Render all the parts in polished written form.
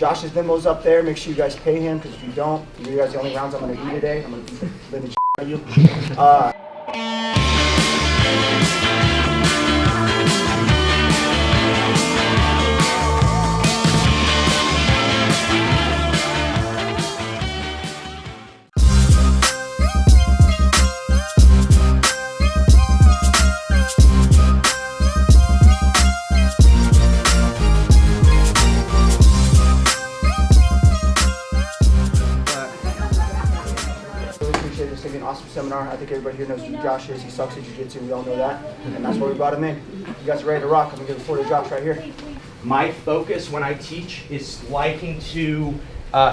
Josh's Venmo's up there. Make sure you guys pay him, because if you don't, you guys are the only rounds I'm going to eat today. I'm going to beat the living shit out of you. It's going to be an awesome seminar. I think everybody here knows who Josh is. He sucks at jiu-jitsu. We all know that. And that's why we brought him in. You guys are ready to rock. I'm going to give the floor to Josh right here. My focus when I teach is liking to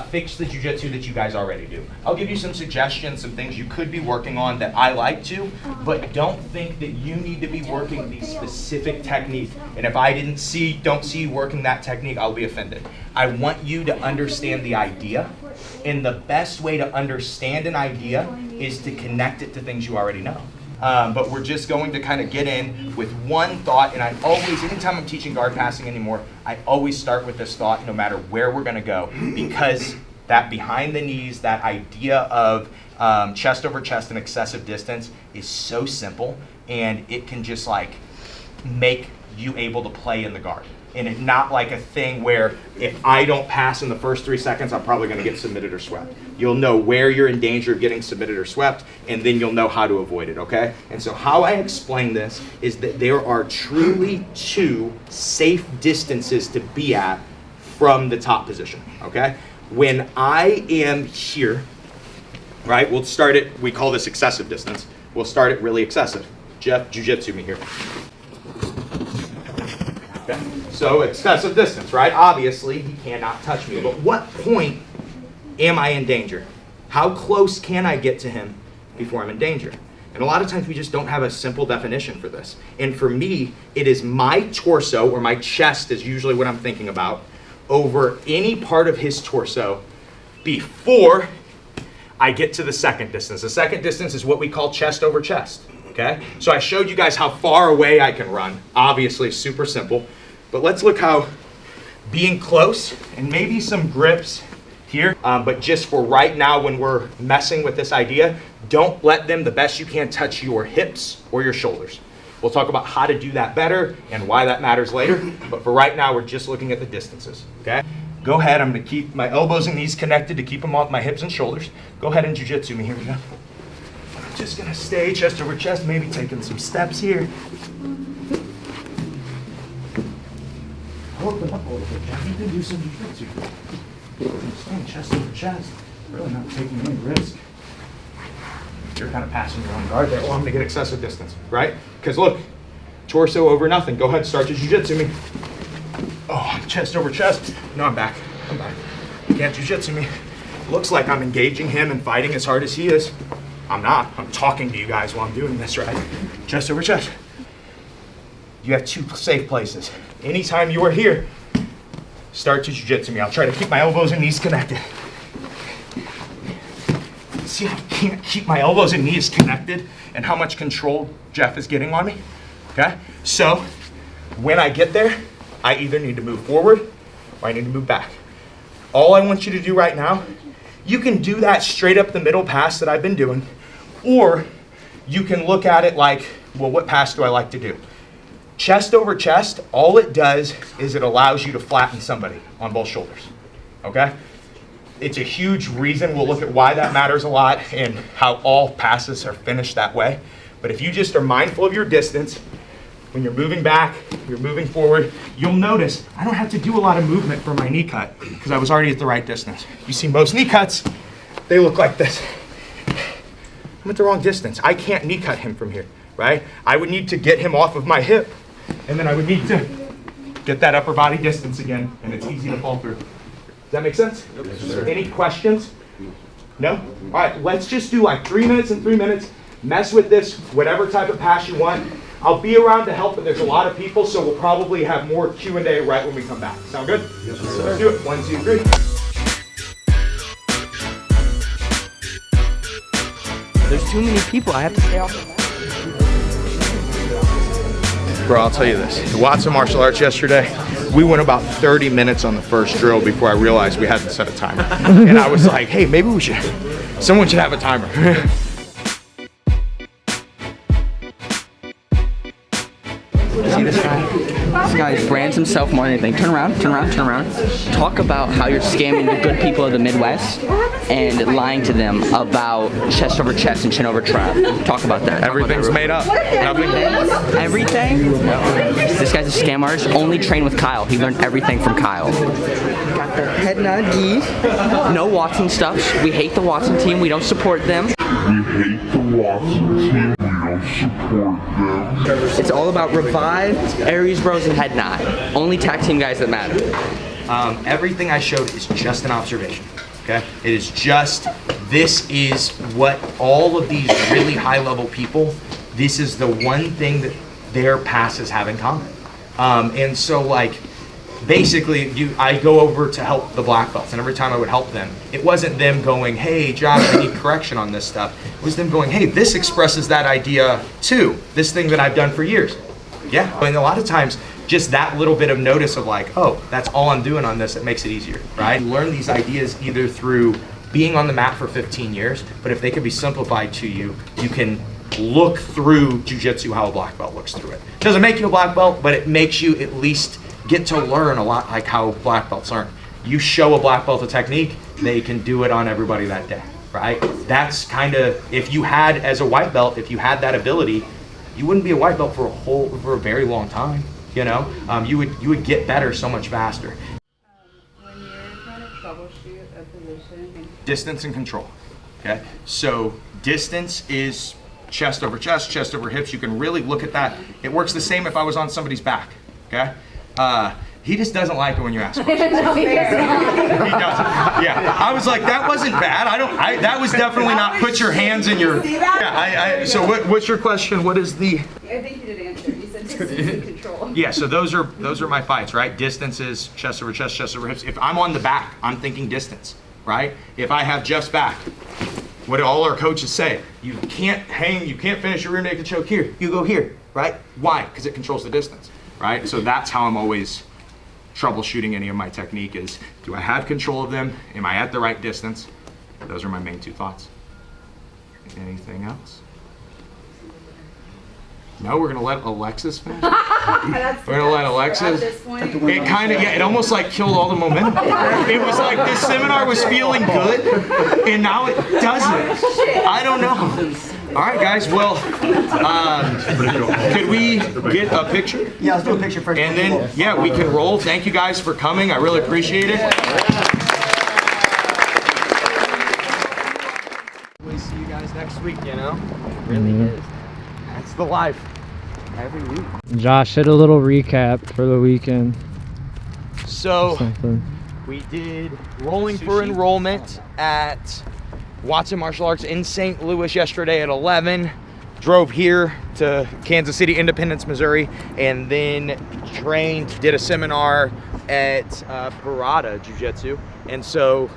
fix the jiu-jitsu that you guys already do. I'll give you some suggestions, some things you could be working on that I like to, but don't think that you need to be working these specific techniques. And if I don't see you working that technique, I'll be offended. I want you to understand the idea. And the best way to understand an idea is to connect it to things you already know. But we're just going to kind of get in with one thought, and I always, anytime I'm teaching guard passing anymore, I always start with this thought no matter where we're gonna go, because that behind the knees, that idea of chest over chest and excessive distance is so simple, and it can just like make you able to play in the guard. And it's not like a thing where if I don't pass in the first 3 seconds, I'm probably going to get submitted or swept. You'll know where you're in danger of getting submitted or swept, and then you'll know how to avoid it, okay? And so how I explain this is that there are truly 2 safe distances to be at from the top position, okay? When I am here, right, we'll start it, we call this excessive distance. We'll start it really excessive. Jeff, jiu-jitsu me here. Okay. So excessive distance, right? Obviously, he cannot touch me. But what point am I in danger? How close can I get to him before I'm in danger? And a lot of times we just don't have a simple definition for this. And for me, it is my torso, or my chest is usually what I'm thinking about, over any part of his torso before I get to the second distance. The second distance is what we call chest over chest. Okay? So I showed you guys how far away I can run. Obviously, super simple. But let's look how being close and maybe some grips here, but just for right now when we're messing with this idea, don't let them, the best you can, touch your hips or your shoulders. We'll talk about how to do that better and why that matters later, but for right now, we're just looking at the distances, okay? Go ahead, I'm gonna keep my elbows and knees connected to keep them off my hips and shoulders. Go ahead and jiu-jitsu me, here we go. I'm just gonna stay chest over chest, maybe taking some steps here. Open up a little bit, Jeff. You can do some jiu-jitsu. I'm staying chest over chest, really not taking any risk. You're kind of passing your own guard there. Oh, I'm gonna get excessive distance, right? Because look, torso over nothing. Go ahead, start to jiu-jitsu me. Oh, chest over chest. No, I'm back. I'm back. You can't jiu-jitsu me. Looks like I'm engaging him and fighting as hard as he is. I'm not. I'm talking to you guys while I'm doing this, right? Chest over chest. You have 2 safe places. Anytime you are here, start to jiu-jitsu me. I'll try to keep my elbows and knees connected. See, I can't keep my elbows and knees connected and how much control Jeff is getting on me, okay? So, when I get there, I either need to move forward or I need to move back. All I want you to do right now, you can do that straight up the middle pass that I've been doing, or you can look at it like, well, what pass do I like to do? Chest over chest, all it does is it allows you to flatten somebody on both shoulders, okay? It's a huge reason. We'll look at why that matters a lot and how all passes are finished that way. But if you just are mindful of your distance, when you're moving back, you're moving forward, you'll notice I don't have to do a lot of movement for my knee cut because I was already at the right distance. You see most knee cuts, they look like this. I'm at the wrong distance. I can't knee cut him from here, right? I would need to get him off of my hip, and then I would need to get that upper body distance again, and it's easy to fall through. Does that make sense? Yes, sir. Any questions? No? All right, let's just do like 3 minutes and 3 minutes. Mess with this, whatever type of pass you want. I'll be around to help, but there's a lot of people, so we'll probably have more Q&A right when we come back. Sound good? Yes, sir. Let's do it. 1, 2, 3. There's too many people. I have to stay off the mat. Bro, I'll tell you this. I watched some martial arts yesterday. we went about 30 minutes on the first drill before I realized we hadn't set a timer. And I was like, hey, maybe someone should have a timer. See this guy? This guy brands himself more than anything. Turn around, turn around, turn around. Talk about how you're scamming the good people of the Midwest and lying to them about chest over chest and chin over trap. Talk about that. Everything's made up. Nothing. Everything? This guy's a scam artist. Only trained with Kyle. He learned everything from Kyle. Got the head nod gi. No Watson stuff. We hate the Watson team. We don't support them. We hate the Watson team. We don't support them. It's all about Revive, Aries Bros, and Head Nod. Only tag team guys that matter. Everything I showed is just an observation, okay? It is just, this is what all of these really high-level people, this is the one thing that their passes have in common. And so, like, basically, I go over to help the black belts, and every time I would help them, it wasn't them going, hey, Josh, I need correction on this stuff. It was them going, hey, this expresses that idea too, this thing that I've done for years. Yeah, and a lot of times, just that little bit of notice of like, oh, that's all I'm doing on this, it makes it easier, right? You learn these ideas either through being on the mat for 15 years, but if they can be simplified to you, you can look through jiu-jitsu how a black belt looks through it. It doesn't make you a black belt, but it makes you at least get to learn a lot like how black belts learn. You show a black belt a technique, they can do it on everybody that day, right? That's kind of, if you had, as a white belt, if you had that ability, you wouldn't be a white belt for a very long time, you know? You would get better so much faster. When you're trying to troubleshoot a position. Distance and control, okay? So distance is chest over chest, chest over hips. You can really look at that. It works the same if I was on somebody's back, okay? He just doesn't like it when you ask questions. No, he doesn't. He doesn't. Yeah, I was like, that wasn't bad. That was definitely not put your hands in your. Yeah, so what's your question? What is the? I think you did answer. You said distance and control. Yeah, so those are my fights, right? Distance is chest over chest, chest over hips. If I'm on the back, I'm thinking distance, right? If I have just back, what do all our coaches say? You can't hang, you can't finish your rear naked choke here. You go here, right? Why? Because it controls the distance, right? So that's how I'm always troubleshooting any of my technique is, do I have control of them? Am I at the right distance? Those are my main two thoughts. Anything else? No, we're gonna let Alexis finish. We're gonna let Alexis. It kind of, yeah, it almost like killed all the momentum. It was like this seminar was feeling good, and now it doesn't. I don't know. All right, guys. Well, could we get a picture? Yeah, let's do a picture first. And then, yeah, we can roll. Thank you guys for coming. I really appreciate it. We see you guys next week. You know, it really is. That's the life. Every week. Josh, hit a little recap for the weekend. So Something. we did rolling for enrollment at Watson Martial Arts in St. Louis yesterday at 11. Drove here to Kansas City, Independence, Missouri, and then did a seminar at Pirata Jiu Jitsu. And so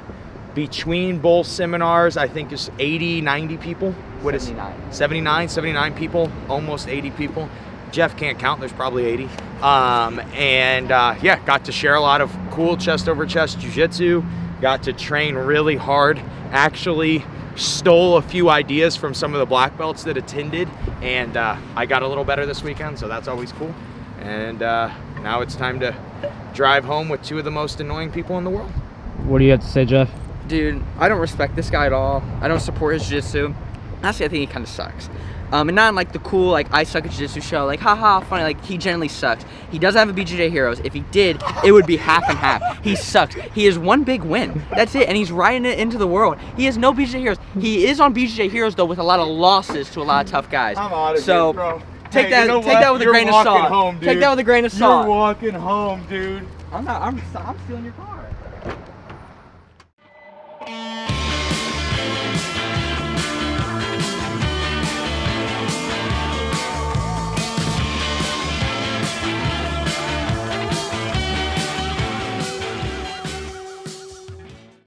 between both seminars, I think it's 80, 90 people. What is 79 people, almost 80 people. Jeff can't count, there's probably 80. Yeah, got to share a lot of cool chest over chest jiu-jitsu, got to train really hard, actually stole a few ideas from some of the black belts that attended, and I got a little better this weekend, so that's always cool. And now it's time to drive home with two of the most annoying people in the world. What do you have to say, Jeff? Dude, I don't respect this guy at all. I don't support his jiu-jitsu. Honestly, I think he kind of sucks. And not in like the cool, like, I suck at jiu-jitsu show, like, haha, funny, like, he generally sucks. He doesn't have a BJJ Heroes. If he did, it would be half and half. He sucks. He has one big win. That's it, and he's riding it into the world. He has no BJJ Heroes. He is on BJJ Heroes, though, with a lot of losses to a lot of tough guys. I'm out of so, here, bro. Take that with a grain of salt. Home, take that with a grain of salt. You're walking home, dude. I'm stealing your car.